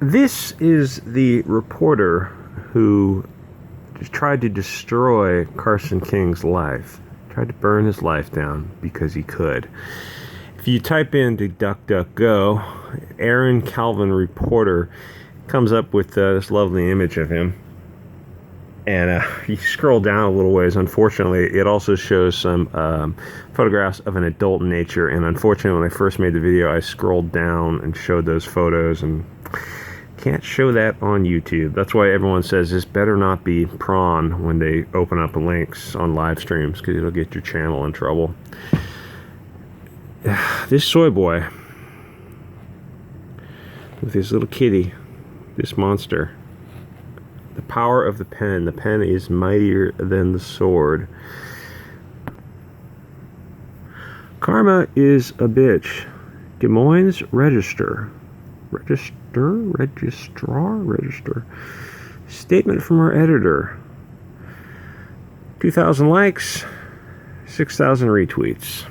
This is the reporter who tried to destroy Carson King's life. Tried to burn his life down because he could. If you type into DuckDuckGo, Aaron Calvin reporter comes up with this lovely image of him. And you scroll down a little ways. Unfortunately, it also shows some photographs of an adult in nature. And unfortunately, when I first made the video, I scrolled down and showed those photos. And can't show that on YouTube. That's why everyone says this better not be prawn when they open up links on live streams, because it'll get your channel in trouble. This soy boy with his little kitty, this monster. The power of the pen. The pen is mightier than the sword. Karma is a bitch. Des Moines Register. Register. Statement from our editor. 2,000 likes, 6,000 retweets.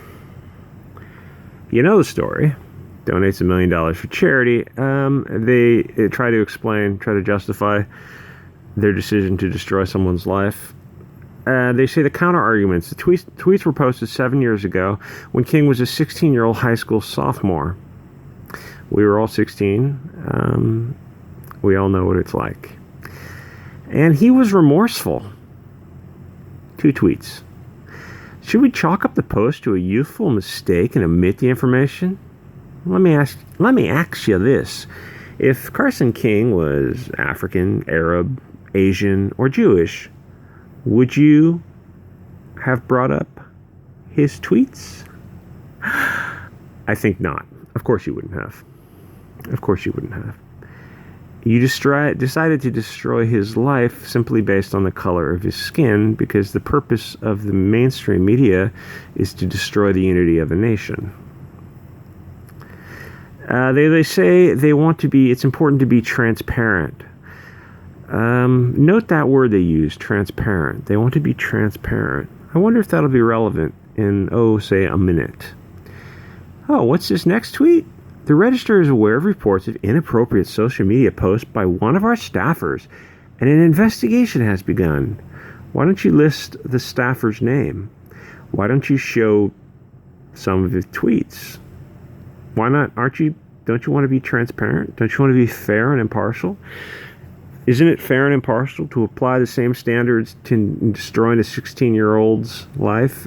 You know the story. Donates $1 million for charity. They try to justify their decision to destroy someone's life. They say the counter-arguments. The tweets were posted 7 years ago when King was a 16-year-old high school sophomore. We were all 16. We all know what it's like. And he was remorseful. 2 tweets. Should we chalk up the post to a youthful mistake and omit the information? Let me ask you this. If Carson King was African, Arab, Asian, or Jewish, would you have brought up his tweets? I think not. Of course you wouldn't have. You decided to destroy his life simply based on the color of his skin, because the purpose of the mainstream media is to destroy the unity of a nation. They say it's important to be transparent. Note that word they use, transparent. They want to be transparent. I wonder if that'll be relevant in, say a minute. What's this next tweet? The Register is aware of reports of inappropriate social media posts by one of our staffers, and an investigation has begun. Why don't you list the staffer's name? Why don't you show some of his tweets? Why not? Don't you want to be transparent? Don't you want to be fair and impartial? Isn't it fair and impartial to apply the same standards to destroying a 16-year-old's life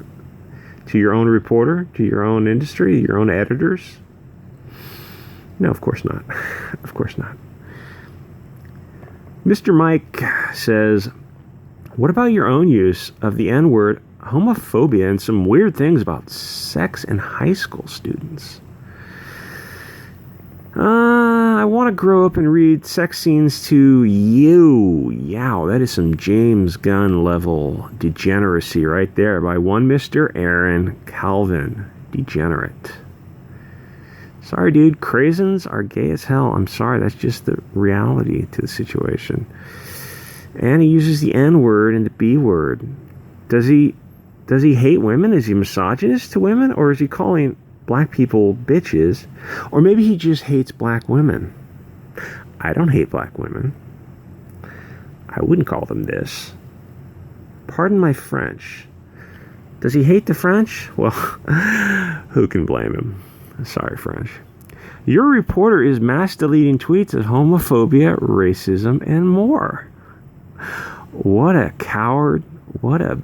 to your own reporter, to your own industry, your own editors? No, of course not. Of course not. Mr. Mike says, what about your own use of the N-word, homophobia, and some weird things about sex in high school students? I want to grow up and read sex scenes to you. Yow, that is some James Gunn level degeneracy right there by one Mr. Aaron Calvin. Degenerate. Sorry, dude. Craisins are gay as hell. I'm sorry. That's just the reality to the situation. And he uses the N-word and the B-word. Does he hate women? Is he misogynist to women? Or is he calling black people bitches? Or maybe he just hates black women. I don't hate black women. I wouldn't call them this. Pardon my French. Does he hate the French? Well, who can blame him? Sorry, French. Your reporter is mass deleting tweets of homophobia, racism, and more. What a coward. What a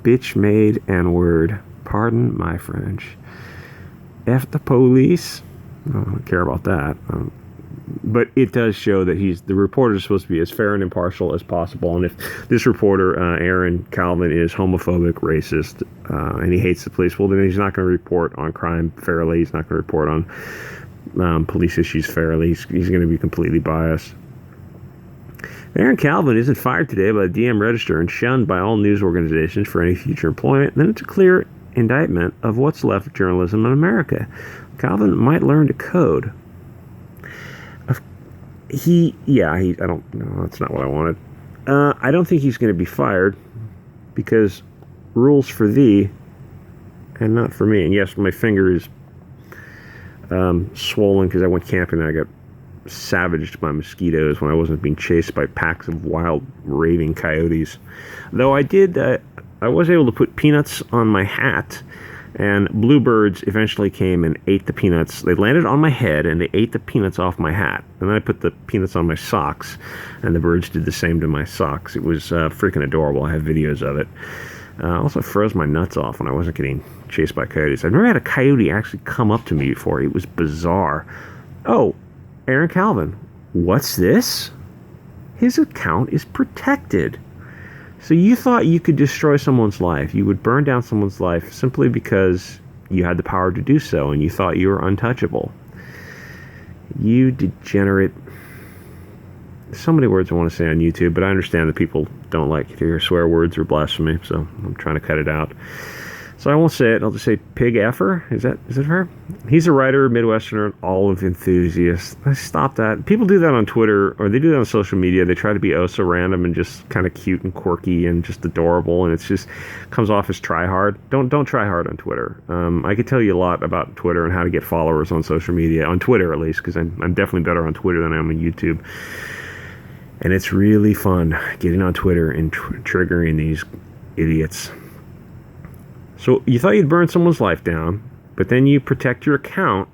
bitch-made N-word. Pardon my French. F the police. I don't care about that. But it does show that the reporter is supposed to be as fair and impartial as possible. And if this reporter, Aaron Calvin, is homophobic, racist, and he hates the police, well, then he's not going to report on crime fairly. He's not going to report on police issues fairly. He's going to be completely biased. Aaron Calvin isn't fired today by the DM Register and shunned by all news organizations for any future employment. Then it's a clear indictment of what's left of journalism in America. Calvin might learn to code. I don't know. That's not what I wanted. I don't think he's going to be fired because rules for thee and not for me. And yes, my finger is swollen because I went camping and I got savaged by mosquitoes when I wasn't being chased by packs of wild raving coyotes. Though I was able to put peanuts on my hat, and bluebirds eventually came and ate the peanuts. They landed on my head and they ate the peanuts off my hat. And then I put the peanuts on my socks, and the birds did the same to my socks. It was freaking adorable. I have videos of it. I also froze my nuts off when I wasn't getting chased by coyotes. I've never had a coyote actually come up to me before. It was bizarre. Oh, Aaron Calvin, what's this? His account is protected. So you thought you could destroy someone's life. You would burn down someone's life simply because you had the power to do so, and you thought you were untouchable. You degenerate. So many words I want to say on YouTube, but I understand that people don't like to hear swear words or blasphemy, so I'm trying to cut it out. So I won't say it. I'll just say pig effer. Is it fair? He's a writer, Midwesterner, olive enthusiast. I stop that. People do that on Twitter, or they do that on social media. They try to be oh so random and just kind of cute and quirky and just adorable, and it's just comes off as try hard. Don't try hard on Twitter. I could tell you a lot about Twitter and how to get followers on social media, on Twitter at least, because I'm definitely better on Twitter than I am on YouTube. And it's really fun getting on Twitter and triggering these idiots. So you thought you'd burn someone's life down, but then you protect your account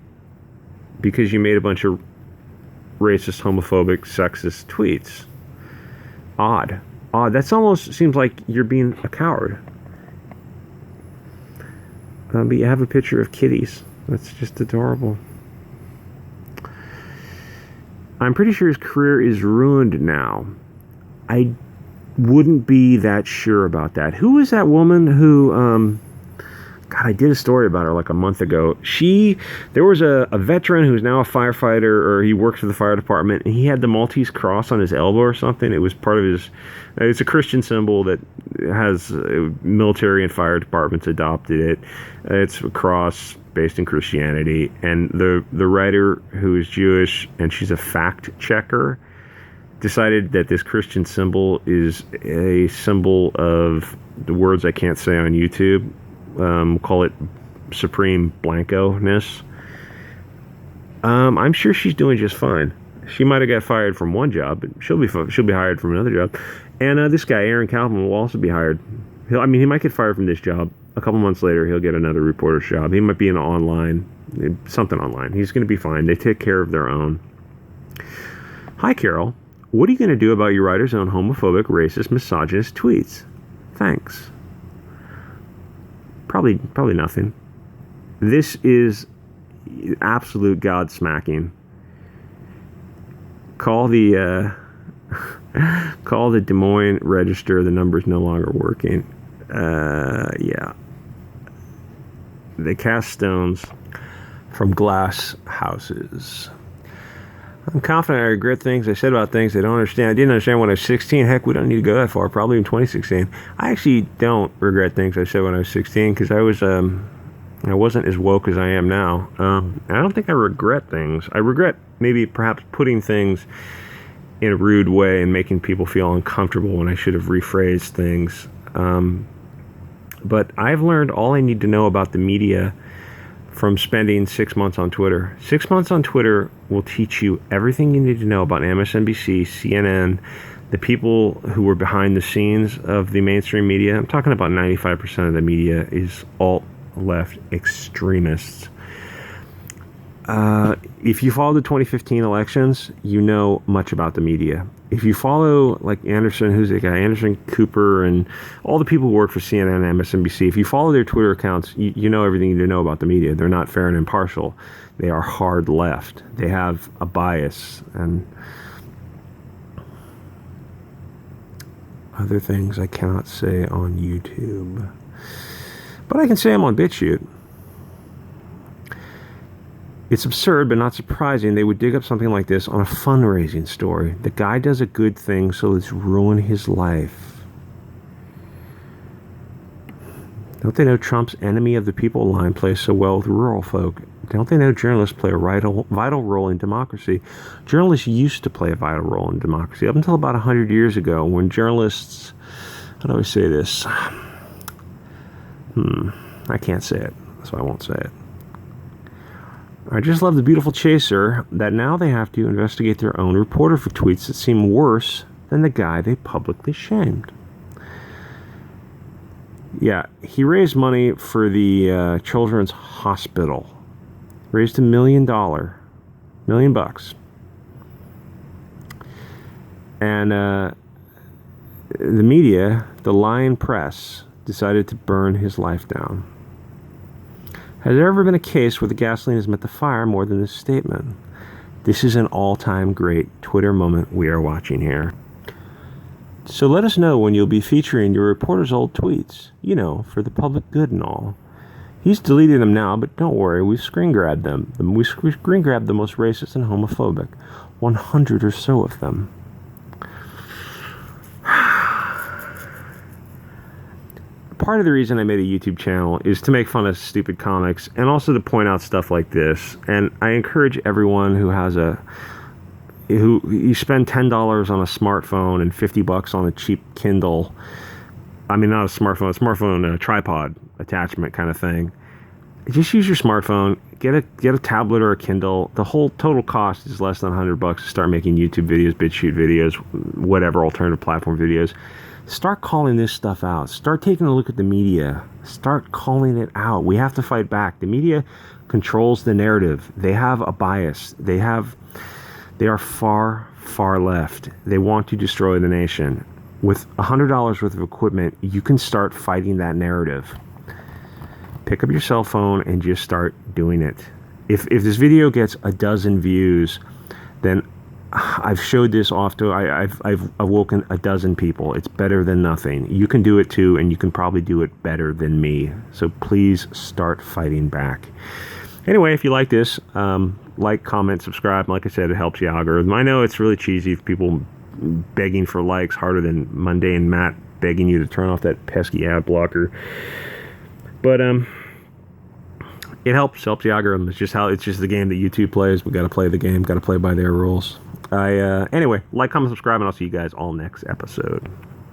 because you made a bunch of racist, homophobic, sexist tweets. Odd. That almost seems like you're being a coward. But you have a picture of kitties. That's just adorable. I'm pretty sure his career is ruined now. I wouldn't be that sure about that. Who was that woman who... God, I did a story about her like a month ago. There was a veteran who's now a firefighter, or he works for the fire department, and he had the Maltese cross on his elbow or something. It was part of his, it's a Christian symbol that has military and fire departments adopted it. It's a cross based in Christianity. And the writer, who is Jewish, and she's a fact checker, decided that this Christian symbol is a symbol of the words I can't say on YouTube. Call it supreme blanco-ness. I'm sure she's doing just fine. She might have got fired from one job, but she'll be hired from another job. And this guy, Aaron Calvin, will also be hired. He might get fired from this job. A couple months later, he'll get another reporter's job. He might be in something online. He's going to be fine. They take care of their own. Hi, Carol. What are you going to do about your writer's own homophobic, racist, misogynist tweets? Thanks. Probably nothing. This is absolute God smacking. Call the Des Moines Register. The number's no longer working. Yeah. They cast stones from glass houses. I'm confident I regret things I said about things I don't understand. I didn't understand when I was 16. Heck, we don't need to go that far. Probably in 2016. I actually don't regret things I said when I was 16 because I wasn't as woke as I am now. I don't think I regret things. I regret maybe perhaps putting things in a rude way and making people feel uncomfortable when I should have rephrased things. But I've learned all I need to know about the media from spending 6 months on Twitter. 6 months on Twitter will teach you everything you need to know about MSNBC, CNN, the people who were behind the scenes of the mainstream media. I'm talking about 95% of the media is alt-left extremists. If you follow the 2015 elections, you know much about the media. If you follow, like Anderson, who's the guy, Anderson Cooper, and all the people who work for CNN and MSNBC, if you follow their Twitter accounts, you know everything you need to know about the media. They're not fair and impartial. They are hard left. They have a bias and other things I cannot say on YouTube. But I can say them on BitChute. It's absurd, but not surprising. They would dig up something like this on a fundraising story. The guy does a good thing, so let's ruin his life. Don't they know Trump's enemy of the people line plays so well with rural folk? Don't they know journalists play a vital role in democracy? Journalists used to play a vital role in democracy up until about 100 years ago when journalists... How do I say this? I can't say it, so I won't say it. I just love the beautiful chaser that now they have to investigate their own reporter for tweets that seem worse than the guy they publicly shamed. Yeah, he raised money for the children's hospital. Raised $1 million. $1 million. And the media, the lying press, decided to burn his life down. Has there ever been a case where the gasoline has met the fire more than this statement? This is an all-time great Twitter moment we are watching here. So let us know when you'll be featuring your reporter's old tweets, you know, for the public good and all. He's deleting them now, but don't worry, we've screen grabbed them. We screen grabbed the most racist and homophobic, 100 or so of them. Part of the reason I made a YouTube channel is to make fun of stupid comics and also to point out stuff like this. And I encourage everyone who has who you spend $10 on a smartphone and $50 on a cheap Kindle. I mean, not a smartphone tripod attachment kind of thing. Just use your smartphone, get a tablet or a Kindle. The whole total cost is less than $100 to start making YouTube videos, BitChute videos, whatever alternative platform videos. Start calling this stuff out. Start taking a look at the media. Start calling it out. We have to fight back. The media controls the narrative. They have a bias. They are far, far left. They want to destroy the nation. With $100 worth of equipment, you can start fighting that narrative. Pick up your cell phone and just start doing it. If this video gets 12 views, then I've showed this off to, I've awoken 12 people. It's better than nothing. You can do it too, and you can probably do it better than me. So please start fighting back. Anyway, if you like this, like, comment, subscribe. Like I said, it helps the algorithm. I know it's really cheesy if people begging for likes harder than mundane Matt begging you to turn off that pesky ad blocker. But it helps the algorithm. It's just the game that YouTube plays. We got to play the game. Got to play by their rules. Anyway, like, comment, subscribe, and I'll see you guys all next episode.